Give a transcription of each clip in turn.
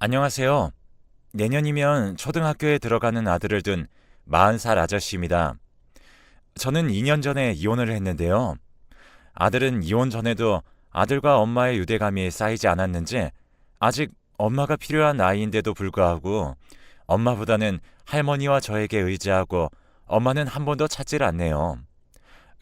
안녕하세요. 내년이면 초등학교에 들어가는 아들을 둔 40살 아저씨입니다. 저는 2년 전에 이혼을 했는데요. 아들은 이혼 전에도 아들과 엄마의 유대감이 쌓이지 않았는지 아직 엄마가 필요한 나이인데도 불구하고 엄마보다는 할머니와 저에게 의지하고 엄마는 한 번도 찾질 않네요.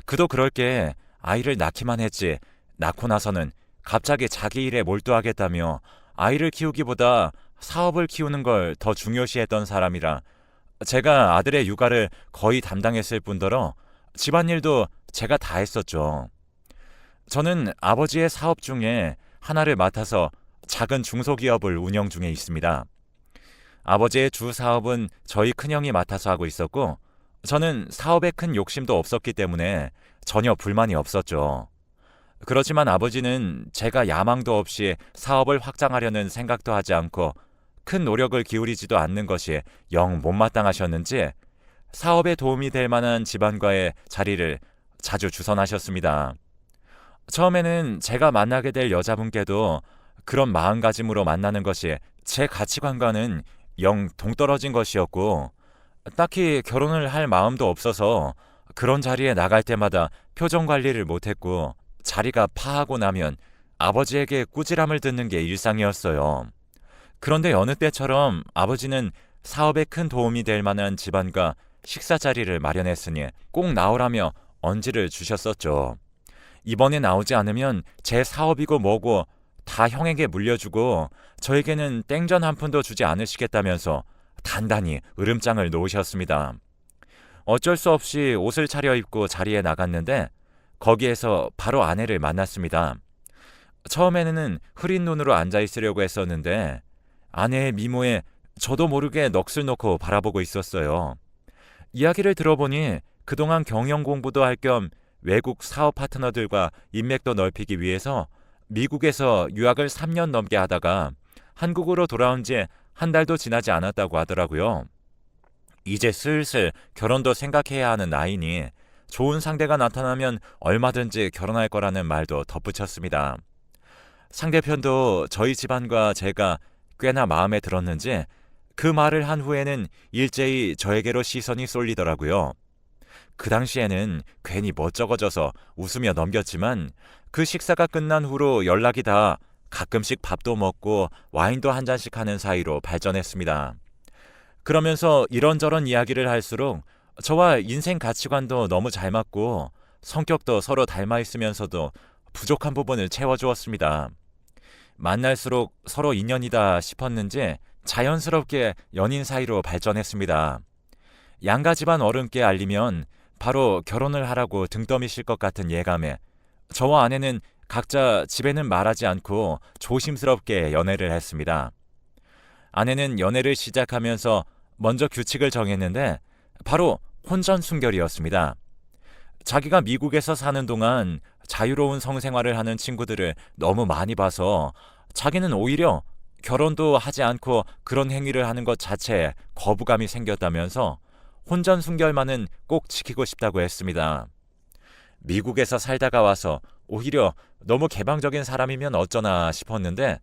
그도 그럴 게 아이를 낳기만 했지 낳고 나서는 갑자기 자기 일에 몰두하겠다며 아이를 키우기보다 사업을 키우는 걸 더 중요시했던 사람이라 제가 아들의 육아를 거의 담당했을 뿐더러 집안일도 제가 다 했었죠. 저는 아버지의 사업 중에 하나를 맡아서 작은 중소기업을 운영 중에 있습니다. 아버지의 주 사업은 저희 큰형이 맡아서 하고 있었고 저는 사업에 큰 욕심도 없었기 때문에 전혀 불만이 없었죠. 그렇지만 아버지는 제가 야망도 없이 사업을 확장하려는 생각도 하지 않고 큰 노력을 기울이지도 않는 것이 영 못마땅하셨는지 사업에 도움이 될 만한 집안과의 자리를 자주 주선하셨습니다. 처음에는 제가 만나게 될 여자분께도 그런 마음가짐으로 만나는 것이 제 가치관과는 영 동떨어진 것이었고 딱히 결혼을 할 마음도 없어서 그런 자리에 나갈 때마다 표정 관리를 못했고 자리가 파하고 나면 아버지에게 꾸지람을 듣는 게 일상이었어요. 그런데 여느 때처럼 아버지는 사업에 큰 도움이 될 만한 집안과 식사 자리를 마련했으니 꼭 나오라며 언지를 주셨었죠. 이번에 나오지 않으면 제 사업이고 뭐고 다 형에게 물려주고 저에게는 땡전 한 푼도 주지 않으시겠다면서 단단히 으름장을 놓으셨습니다. 어쩔 수 없이 옷을 차려입고 자리에 나갔는데 거기에서 바로 아내를 만났습니다. 처음에는 흐린 눈으로 앉아 있으려고 했었는데 아내의 미모에 저도 모르게 넋을 놓고 바라보고 있었어요. 이야기를 들어보니 그동안 경영 공부도 할 겸 외국 사업 파트너들과 인맥도 넓히기 위해서 미국에서 유학을 3년 넘게 하다가 한국으로 돌아온 지 한 달도 지나지 않았다고 하더라고요. 이제 슬슬 결혼도 생각해야 하는 나이니 좋은 상대가 나타나면 얼마든지 결혼할 거라는 말도 덧붙였습니다. 상대편도 저희 집안과 제가 꽤나 마음에 들었는지 그 말을 한 후에는 일제히 저에게로 시선이 쏠리더라고요. 그 당시에는 괜히 멋쩍어져서 웃으며 넘겼지만 그 식사가 끝난 후로 연락이 다 가끔씩 밥도 먹고 와인도 한 잔씩 하는 사이로 발전했습니다. 그러면서 이런저런 이야기를 할수록 저와 인생 가치관도 너무 잘 맞고 성격도 서로 닮아 있으면서도 부족한 부분을 채워주었습니다. 만날수록 서로 인연이다 싶었는지 자연스럽게 연인 사이로 발전했습니다. 양가 집안 어른께 알리면 바로 결혼을 하라고 등 떠미실 것 같은 예감에 저와 아내는 각자 집에는 말하지 않고 조심스럽게 연애를 했습니다. 아내는 연애를 시작하면서 먼저 규칙을 정했는데 바로 혼전순결이었습니다. 자기가 미국에서 사는 동안 자유로운 성생활을 하는 친구들을 너무 많이 봐서 자기는 오히려 결혼도 하지 않고 그런 행위를 하는 것 자체에 거부감이 생겼다면서 혼전순결만은 꼭 지키고 싶다고 했습니다. 미국에서 살다가 와서 오히려 너무 개방적인 사람이면 어쩌나 싶었는데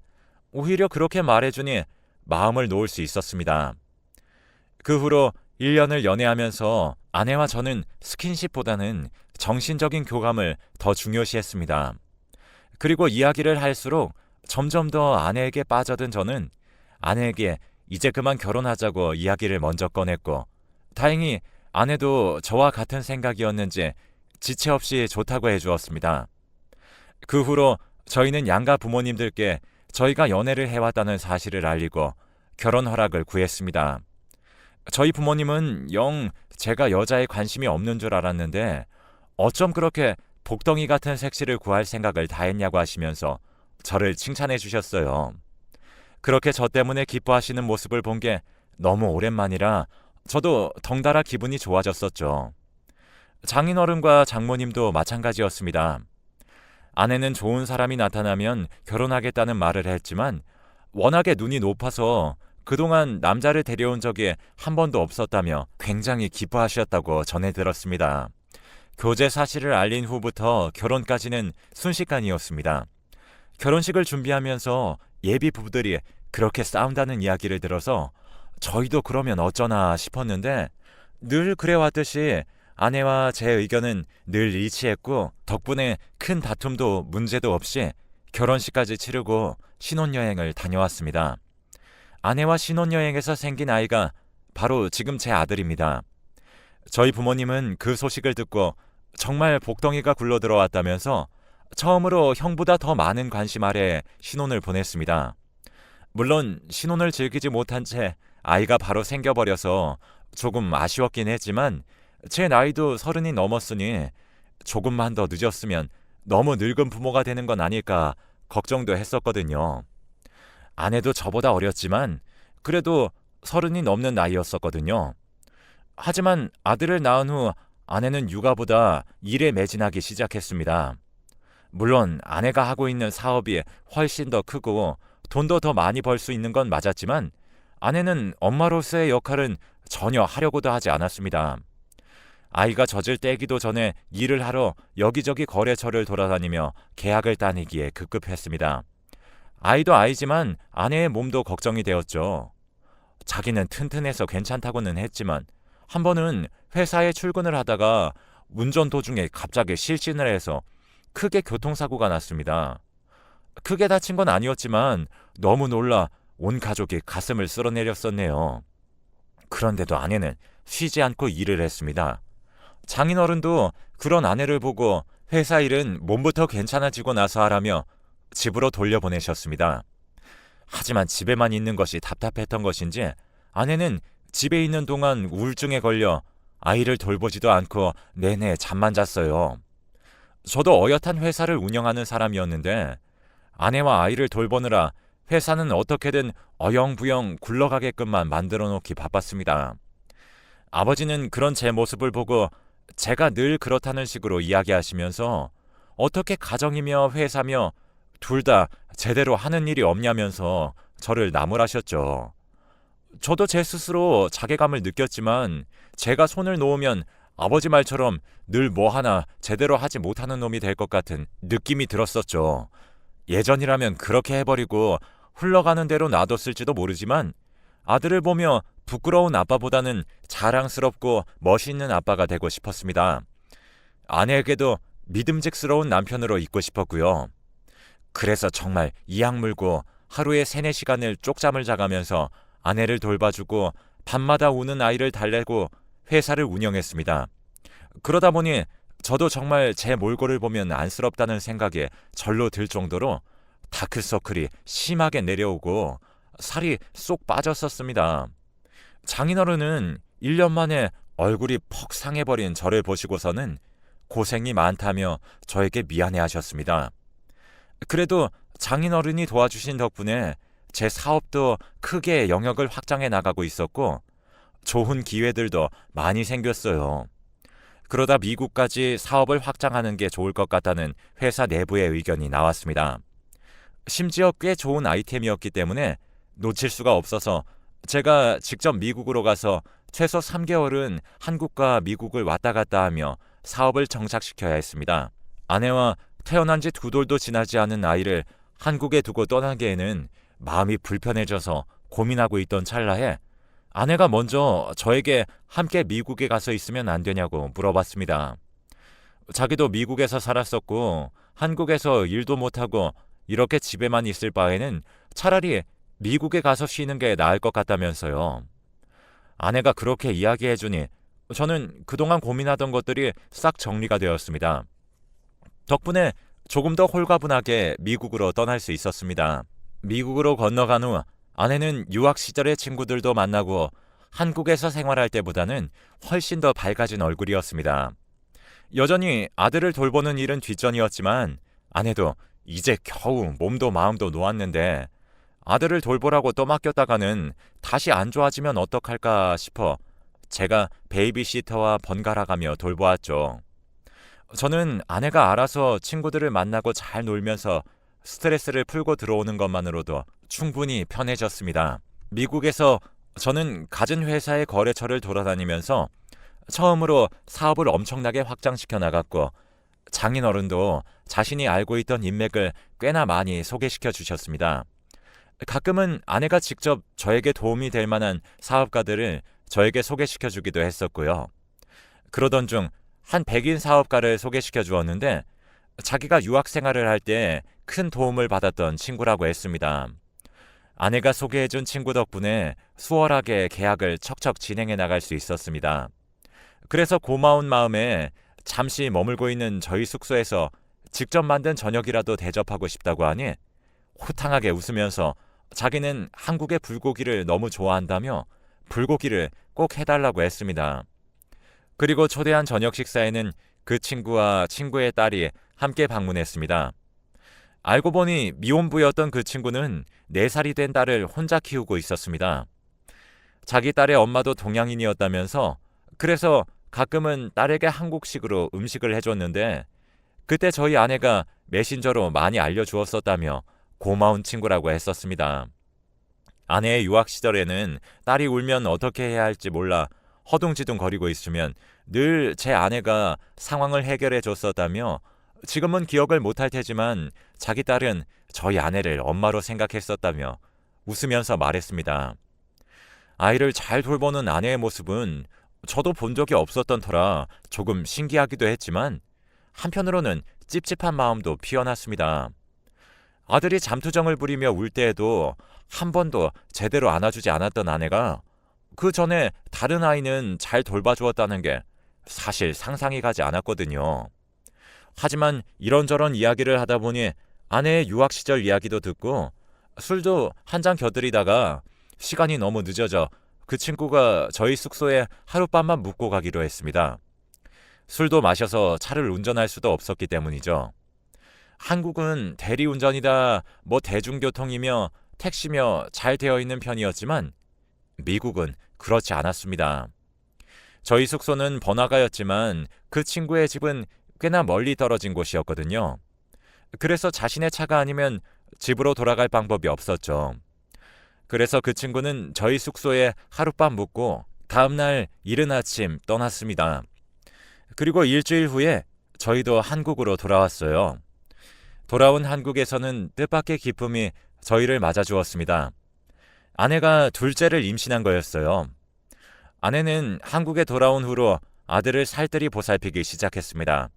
오히려 그렇게 말해주니 마음을 놓을 수 있었습니다. 그 후로 1년을 연애하면서 아내와 저는 스킨십보다는 정신적인 교감을 더 중요시했습니다. 그리고 이야기를 할수록 점점 더 아내에게 빠져든 저는 아내에게 이제 그만 결혼하자고 이야기를 먼저 꺼냈고 다행히 아내도 저와 같은 생각이었는지 지체 없이 좋다고 해주었습니다. 그 후로 저희는 양가 부모님들께 저희가 연애를 해왔다는 사실을 알리고 결혼 허락을 구했습니다. 저희 부모님은 영 제가 여자에 관심이 없는 줄 알았는데 어쩜 그렇게 복덩이 같은 색시를 구할 생각을 다 했냐고 하시면서 저를 칭찬해 주셨어요. 그렇게 저 때문에 기뻐하시는 모습을 본 게 너무 오랜만이라 저도 덩달아 기분이 좋아졌었죠. 장인어른과 장모님도 마찬가지였습니다. 아내는 좋은 사람이 나타나면 결혼하겠다는 말을 했지만 워낙에 눈이 높아서 그동안 남자를 데려온 적이 한 번도 없었다며 굉장히 기뻐하셨다고 전해 들었습니다. 교제 사실을 알린 후부터 결혼까지는 순식간이었습니다. 결혼식을 준비하면서 예비 부부들이 그렇게 싸운다는 이야기를 들어서 저희도 그러면 어쩌나 싶었는데 늘 그래왔듯이 아내와 제 의견은 늘 일치했고 덕분에 큰 다툼도 문제도 없이 결혼식까지 치르고 신혼여행을 다녀왔습니다. 아내와 신혼여행에서 생긴 아이가 바로 지금 제 아들입니다. 저희 부모님은 그 소식을 듣고 정말 복덩이가 굴러 들어왔다면서 처음으로 형보다 더 많은 관심 아래 신혼을 보냈습니다. 물론 신혼을 즐기지 못한 채 아이가 바로 생겨버려서 조금 아쉬웠긴 했지만 제 나이도 30이 넘었으니 조금만 더 늦었으면 너무 늙은 부모가 되는 건 아닐까 걱정도 했었거든요. 아내도 저보다 어렸지만 그래도 30이 넘는 나이였었거든요. 하지만 아들을 낳은 후 아내는 육아보다 일에 매진하기 시작했습니다. 물론 아내가 하고 있는 사업이 훨씬 더 크고 돈도 더 많이 벌 수 있는 건 맞았지만 아내는 엄마로서의 역할은 전혀 하려고도 하지 않았습니다. 아이가 젖을 떼기도 전에 일을 하러 여기저기 거래처를 돌아다니며 계약을 따내기에 급급했습니다. 아이도 아이지만 아내의 몸도 걱정이 되었죠. 자기는 튼튼해서 괜찮다고는 했지만 한 번은 회사에 출근을 하다가 운전 도중에 갑자기 실신을 해서 크게 교통사고가 났습니다. 크게 다친 건 아니었지만 너무 놀라 온 가족이 가슴을 쓸어내렸었네요. 그런데도 아내는 쉬지 않고 일을 했습니다. 장인어른도 그런 아내를 보고 회사 일은 몸부터 괜찮아지고 나서 하라며 집으로 돌려보내셨습니다. 하지만 집에만 있는 것이 답답했던 것인지 아내는 집에 있는 동안 우울증에 걸려 아이를 돌보지도 않고 내내 잠만 잤어요. 저도 어엿한 회사를 운영하는 사람이었는데 아내와 아이를 돌보느라 회사는 어떻게든 어영부영 굴러가게끔만 만들어 놓기 바빴습니다. 아버지는 그런 제 모습을 보고 제가 늘 그렇다는 식으로 이야기하시면서 어떻게 가정이며 회사며 둘 다 제대로 하는 일이 없냐면서 저를 나무라셨죠. 저도 제 스스로 자괴감을 느꼈지만 제가 손을 놓으면 아버지 말처럼 늘 뭐 하나 제대로 하지 못하는 놈이 될 것 같은 느낌이 들었었죠. 예전이라면 그렇게 해버리고 흘러가는 대로 놔뒀을지도 모르지만 아들을 보며 부끄러운 아빠보다는 자랑스럽고 멋있는 아빠가 되고 싶었습니다. 아내에게도 믿음직스러운 남편으로 있고 싶었고요. 그래서 정말 이악 물고 하루에 3-4시간을 쪽잠을 자가면서 아내를 돌봐주고 밤마다 우는 아이를 달래고 회사를 운영했습니다. 그러다 보니 저도 정말 제 몰골을 보면 안쓰럽다는 생각에 절로 들 정도로 다크서클이 심하게 내려오고 살이 쏙 빠졌었습니다. 장인어른은 1년 만에 얼굴이 퍽 상해버린 저를 보시고서는 고생이 많다며 저에게 미안해하셨습니다. 그래도 장인어른이 도와주신 덕분에 제 사업도 크게 영역을 확장해 나가고 있었고 좋은 기회들도 많이 생겼어요. 그러다 미국까지 사업을 확장하는 게 좋을 것 같다는 회사 내부의 의견이 나왔습니다. 심지어 꽤 좋은 아이템이었기 때문에 놓칠 수가 없어서 제가 직접 미국으로 가서 최소 3개월은 한국과 미국을 왔다 갔다 하며 사업을 정착시켜야 했습니다. 아내와 태어난 지 2돌도 지나지 않은 아이를 한국에 두고 떠나기에는 마음이 불편해져서 고민하고 있던 찰나에 아내가 먼저 저에게 함께 미국에 가서 있으면 안 되냐고 물어봤습니다. 자기도 미국에서 살았었고 한국에서 일도 못하고 이렇게 집에만 있을 바에는 차라리 미국에 가서 쉬는 게 나을 것 같다면서요. 아내가 그렇게 이야기해주니 저는 그동안 고민하던 것들이 싹 정리가 되었습니다. 덕분에 조금 더 홀가분하게 미국으로 떠날 수 있었습니다. 미국으로 건너간 후 아내는 유학 시절의 친구들도 만나고 한국에서 생활할 때보다는 훨씬 더 밝아진 얼굴이었습니다. 여전히 아들을 돌보는 일은 뒷전이었지만 아내도 이제 겨우 몸도 마음도 놓았는데 아들을 돌보라고 떠맡겼다가는 다시 안 좋아지면 어떡할까 싶어 제가 베이비시터와 번갈아가며 돌보았죠. 저는 아내가 알아서 친구들을 만나고 잘 놀면서 스트레스를 풀고 들어오는 것만으로도 충분히 편해졌습니다. 미국에서 저는 갖은 회사의 거래처를 돌아다니면서 처음으로 사업을 엄청나게 확장시켜 나갔고 장인어른도 자신이 알고 있던 인맥을 꽤나 많이 소개시켜 주셨습니다. 가끔은 아내가 직접 저에게 도움이 될 만한 사업가들을 저에게 소개시켜 주기도 했었고요. 그러던 중 한 백인 사업가를 소개시켜 주었는데 자기가 유학 생활을 할 때 큰 도움을 받았던 친구라고 했습니다. 아내가 소개해 준 친구 덕분에 수월하게 계약을 척척 진행해 나갈 수 있었습니다. 그래서 고마운 마음에 잠시 머물고 있는 저희 숙소에서 직접 만든 저녁이라도 대접하고 싶다고 하니 호탕하게 웃으면서 자기는 한국의 불고기를 너무 좋아한다며 불고기를 꼭 해달라고 했습니다. 그리고 초대한 저녁 식사에는 그 친구와 친구의 딸이 함께 방문했습니다. 알고 보니 미혼부였던 그 친구는 4살이 된 딸을 혼자 키우고 있었습니다. 자기 딸의 엄마도 동양인이었다면서 그래서 가끔은 딸에게 한국식으로 음식을 해줬는데 그때 저희 아내가 메신저로 많이 알려주었었다며 고마운 친구라고 했었습니다. 아내의 유학 시절에는 딸이 울면 어떻게 해야 할지 몰라 허둥지둥 거리고 있으면 늘 제 아내가 상황을 해결해 줬었다며 지금은 기억을 못할 테지만 자기 딸은 저희 아내를 엄마로 생각했었다며 웃으면서 말했습니다. 아이를 잘 돌보는 아내의 모습은 저도 본 적이 없었던 터라 조금 신기하기도 했지만 한편으로는 찝찝한 마음도 피어났습니다. 아들이 잠투정을 부리며 울 때에도 한 번도 제대로 안아주지 않았던 아내가 그 전에 다른 아이는 잘 돌봐주었다는 게 사실 상상이 가지 않았거든요. 하지만 이런저런 이야기를 하다 보니 아내의 유학 시절 이야기도 듣고 술도 한 잔 곁들이다가 시간이 너무 늦어져 그 친구가 저희 숙소에 하룻밤만 묵고 가기로 했습니다. 술도 마셔서 차를 운전할 수도 없었기 때문이죠. 한국은 대리운전이다 대중교통이며 택시며 잘 되어 있는 편이었지만 미국은 그렇지 않았습니다. 저희 숙소는 번화가였지만 그 친구의 집은 꽤나 멀리 떨어진 곳이었거든요. 그래서 자신의 차가 아니면 집으로 돌아갈 방법이 없었죠. 그래서 그 친구는 저희 숙소에 하룻밤 묵고 다음날 이른 아침 떠났습니다. 그리고 일주일 후에 저희도 한국으로 돌아왔어요. 돌아온 한국에서는 뜻밖의 기쁨이 저희를 맞아주었습니다. 아내가 둘째를 임신한 거였어요. 아내는 한국에 돌아온 후로 아들을 살뜰히 보살피기 시작했습니다.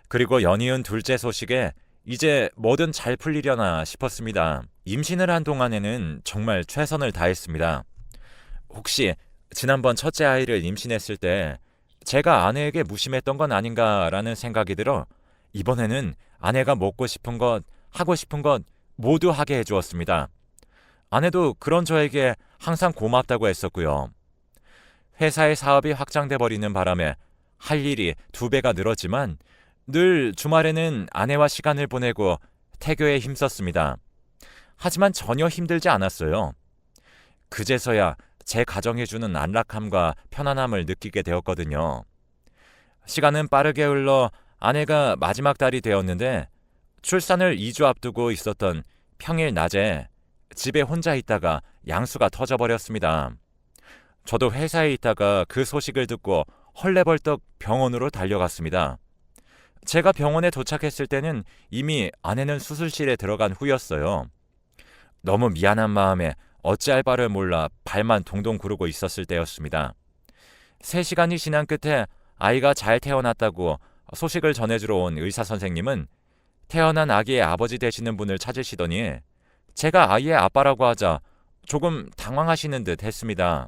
그리고 연이은 둘째 소식에 이제 뭐든 잘 풀리려나 싶었습니다. 임신을 한 동안에는 정말 최선을 다했습니다. 혹시 지난번 첫째 아이를 임신했을 때 제가 아내에게 무심했던 건 아닌가라는 생각이 들어 이번에는 아내가 먹고 싶은 것, 하고 싶은 것 모두 하게 해주었습니다. 아내도 그런 저에게 항상 고맙다고 했었고요. 회사의 사업이 확장돼 버리는 바람에 할 일이 2배가 늘었지만 늘 주말에는 아내와 시간을 보내고 태교에 힘썼습니다. 하지만 전혀 힘들지 않았어요. 그제서야 제 가정에 주는 안락함과 편안함을 느끼게 되었거든요. 시간은 빠르게 흘러 아내가 마지막 달이 되었는데 출산을 2주 앞두고 있었던 평일 낮에 집에 혼자 있다가 양수가 터져버렸습니다. 저도 회사에 있다가 그 소식을 듣고 헐레벌떡 병원으로 달려갔습니다. 제가 병원에 도착했을 때는 이미 아내는 수술실에 들어간 후였어요. 너무 미안한 마음에 어찌할 바를 몰라 발만 동동 구르고 있었을 때였습니다. 3시간이 지난 끝에 아이가 잘 태어났다고 소식을 전해주러 온 의사 선생님은 태어난 아기의 아버지 되시는 분을 찾으시더니 제가 아이의 아빠라고 하자 조금 당황하시는 듯 했습니다.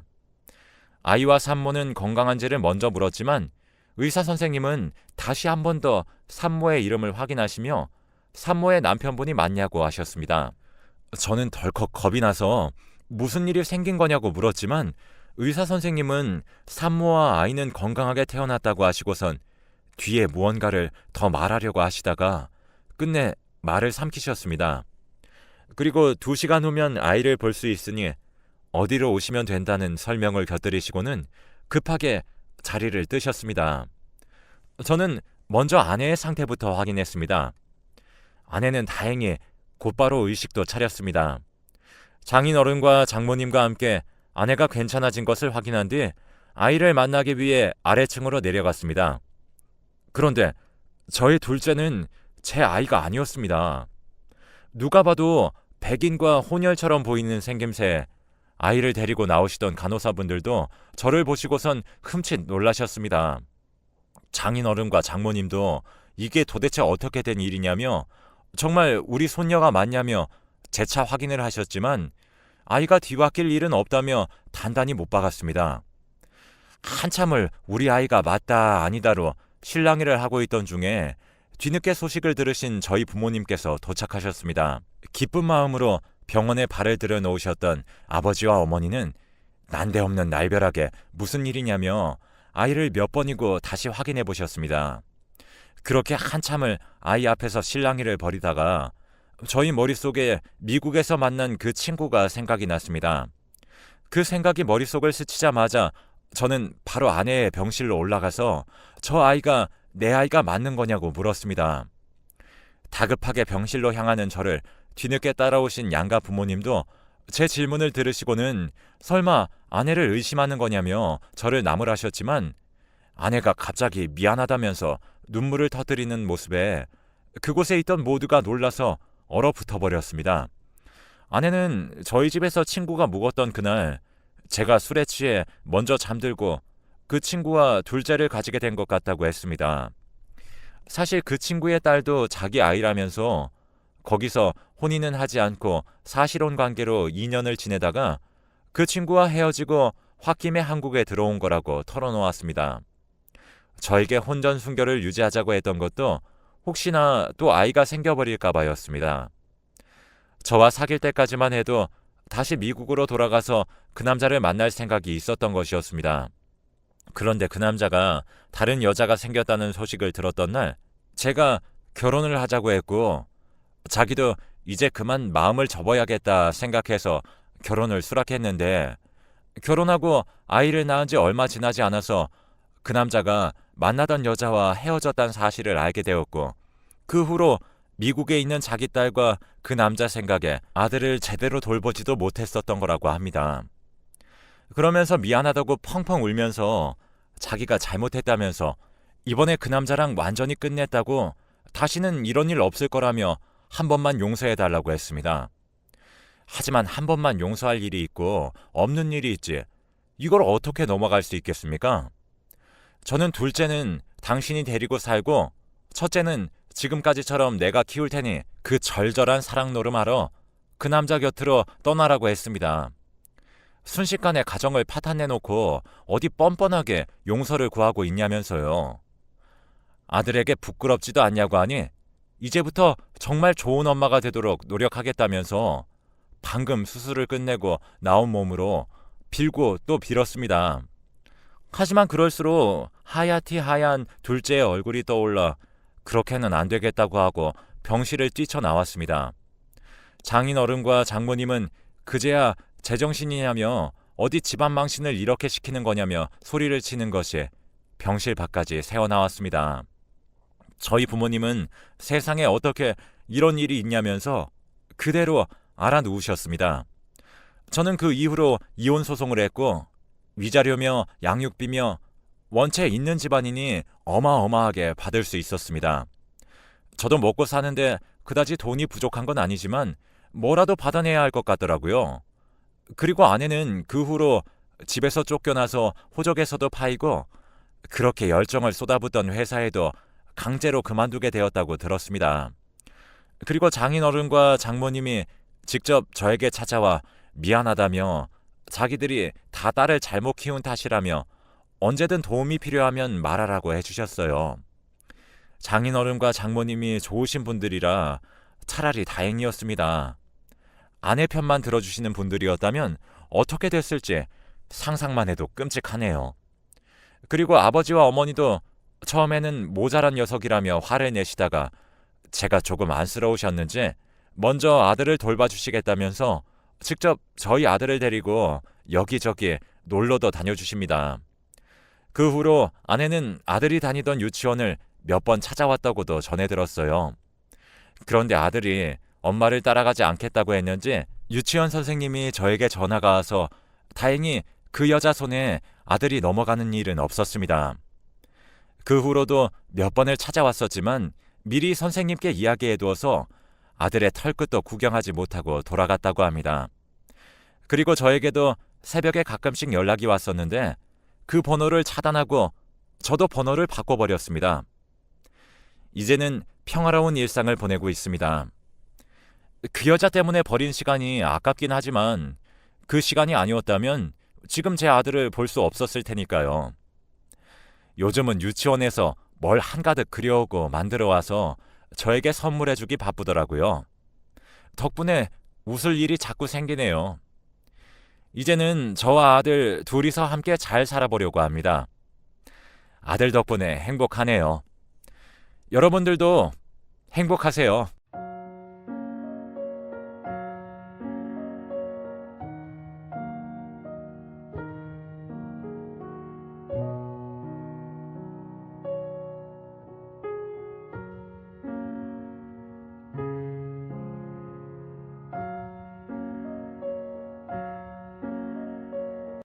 아이와 산모는 건강한지를 먼저 물었지만 의사 선생님은 다시 한 번 더 산모의 이름을 확인하시며 산모의 남편분이 맞냐고 하셨습니다. 저는 덜컥 겁이 나서 무슨 일이 생긴 거냐고 물었지만 의사 선생님은 산모와 아이는 건강하게 태어났다고 하시고선 뒤에 무언가를 더 말하려고 하시다가 끝내 말을 삼키셨습니다. 그리고 2시간 후면 아이를 볼 수 있으니 어디로 오시면 된다는 설명을 곁들이시고는 급하게 자리를 뜨셨습니다. 저는 먼저 아내의 상태부터 확인했습니다. 아내는 다행히 곧바로 의식도 차렸습니다. 장인어른과 장모님과 함께 아내가 괜찮아진 것을 확인한 뒤 아이를 만나기 위해 아래층으로 내려갔습니다. 그런데 저의 둘째는 제 아이가 아니었습니다. 누가 봐도 백인과 혼혈처럼 보이는 생김새 아이를 데리고 나오시던 간호사분들도 저를 보시고선 흠칫 놀라셨습니다. 장인어른과 장모님도 이게 도대체 어떻게 된 일이냐며 정말 우리 손녀가 맞냐며 재차 확인을 하셨지만 아이가 뒤바뀔 일은 없다며 단단히 못 박았습니다. 한참을 우리 아이가 맞다 아니다로 실랑이를 하고 있던 중에 뒤늦게 소식을 들으신 저희 부모님께서 도착하셨습니다. 기쁜 마음으로 병원에 발을 들여놓으셨던 아버지와 어머니는 난데없는 날벼락에 무슨 일이냐며 아이를 몇 번이고 다시 확인해 보셨습니다. 그렇게 한참을 아이 앞에서 실랑이를 벌이다가 저희 머릿속에 미국에서 만난 그 친구가 생각이 났습니다. 그 생각이 머릿속을 스치자마자 저는 바로 아내의 병실로 올라가서 저 아이가 내 아이가 맞는 거냐고 물었습니다. 다급하게 병실로 향하는 저를 뒤늦게 따라오신 양가 부모님도 제 질문을 들으시고는 설마 아내를 의심하는 거냐며 저를 나무라셨지만 아내가 갑자기 미안하다면서 눈물을 터뜨리는 모습에 그곳에 있던 모두가 놀라서 얼어붙어 버렸습니다. 아내는 저희 집에서 친구가 묵었던 그날 제가 술에 취해 먼저 잠들고 그 친구와 둘째를 가지게 된 것 같다고 했습니다. 사실 그 친구의 딸도 자기 아이라면서 거기서 혼인은 하지 않고 사실혼 관계로 2년을 지내다가 그 친구와 헤어지고 홧김에 한국에 들어온 거라고 털어놓았습니다. 저에게 혼전 순결을 유지하자고 했던 것도 혹시나 또 아이가 생겨버릴까 봐였습니다. 저와 사귈 때까지만 해도 다시 미국으로 돌아가서 그 남자를 만날 생각이 있었던 것이었습니다. 그런데 그 남자가 다른 여자가 생겼다는 소식을 들었던 날 제가 결혼을 하자고 했고 자기도 이제 그만 마음을 접어야겠다 생각해서 결혼을 수락했는데 결혼하고 아이를 낳은 지 얼마 지나지 않아서 그 남자가 만나던 여자와 헤어졌다는 사실을 알게 되었고 그 후로 미국에 있는 자기 딸과 그 남자 생각에 아들을 제대로 돌보지도 못했었던 거라고 합니다. 그러면서 미안하다고 펑펑 울면서 자기가 잘못했다면서 이번에 그 남자랑 완전히 끝냈다고 다시는 이런 일 없을 거라며 한 번만 용서해달라고 했습니다. 하지만 한 번만 용서할 일이 있고 없는 일이 있지 이걸 어떻게 넘어갈 수 있겠습니까? 저는 둘째는 당신이 데리고 살고 첫째는 지금까지처럼 내가 키울 테니 그 절절한 사랑 노름하러 그 남자 곁으로 떠나라고 했습니다. 순식간에 가정을 파탄내놓고 어디 뻔뻔하게 용서를 구하고 있냐면서요. 아들에게 부끄럽지도 않냐고 하니 이제부터 정말 좋은 엄마가 되도록 노력하겠다면서 방금 수술을 끝내고 나온 몸으로 빌고 또 빌었습니다. 하지만 그럴수록 하얗디 하얀 둘째의 얼굴이 떠올라 그렇게는 안 되겠다고 하고 병실을 뛰쳐나왔습니다. 장인어른과 장모님은 그제야 제정신이냐며 어디 집안 망신을 이렇게 시키는 거냐며 소리를 치는 것이 병실 밖까지 새어나왔습니다. 저희 부모님은 세상에 어떻게 이런 일이 있냐면서 그대로 알아누우셨습니다. 저는 그 이후로 이혼 소송을 했고 위자료며 양육비며 원체 있는 집안이니 어마어마하게 받을 수 있었습니다. 저도 먹고 사는데 그다지 돈이 부족한 건 아니지만 뭐라도 받아내야 할 것 같더라고요. 그리고 아내는 그 후로 집에서 쫓겨나서 호적에서도 파이고 그렇게 열정을 쏟아붓던 회사에도 강제로 그만두게 되었다고 들었습니다. 그리고 장인어른과 장모님이 직접 저에게 찾아와 미안하다며 자기들이 다 딸을 잘못 키운 탓이라며 언제든 도움이 필요하면 말하라고 해주셨어요. 장인어른과 장모님이 좋으신 분들이라 차라리 다행이었습니다. 아내 편만 들어주시는 분들이었다면 어떻게 됐을지 상상만 해도 끔찍하네요. 그리고 아버지와 어머니도 처음에는 모자란 녀석이라며 화를 내시다가 제가 조금 안쓰러우셨는지 먼저 아들을 돌봐주시겠다면서 직접 저희 아들을 데리고 여기저기 놀러도 다녀주십니다. 그 후로 아내는 아들이 다니던 유치원을 몇 번 찾아왔다고도 전해 들었어요. 그런데 아들이 엄마를 따라가지 않겠다고 했는지 유치원 선생님이 저에게 전화가 와서 다행히 그 여자 손에 아들이 넘어가는 일은 없었습니다. 그 후로도 몇 번을 찾아왔었지만 미리 선생님께 이야기해두어서 아들의 털끝도 구경하지 못하고 돌아갔다고 합니다. 그리고 저에게도 새벽에 가끔씩 연락이 왔었는데 그 번호를 차단하고 저도 번호를 바꿔버렸습니다. 이제는 평화로운 일상을 보내고 있습니다. 그 여자 때문에 버린 시간이 아깝긴 하지만 그 시간이 아니었다면 지금 제 아들을 볼 수 없었을 테니까요. 요즘은 유치원에서 뭘 한가득 그려오고 만들어 와서 저에게 선물해주기 바쁘더라고요. 덕분에 웃을 일이 자꾸 생기네요. 이제는 저와 아들 둘이서 함께 잘 살아보려고 합니다. 아들 덕분에 행복하네요. 여러분들도 행복하세요.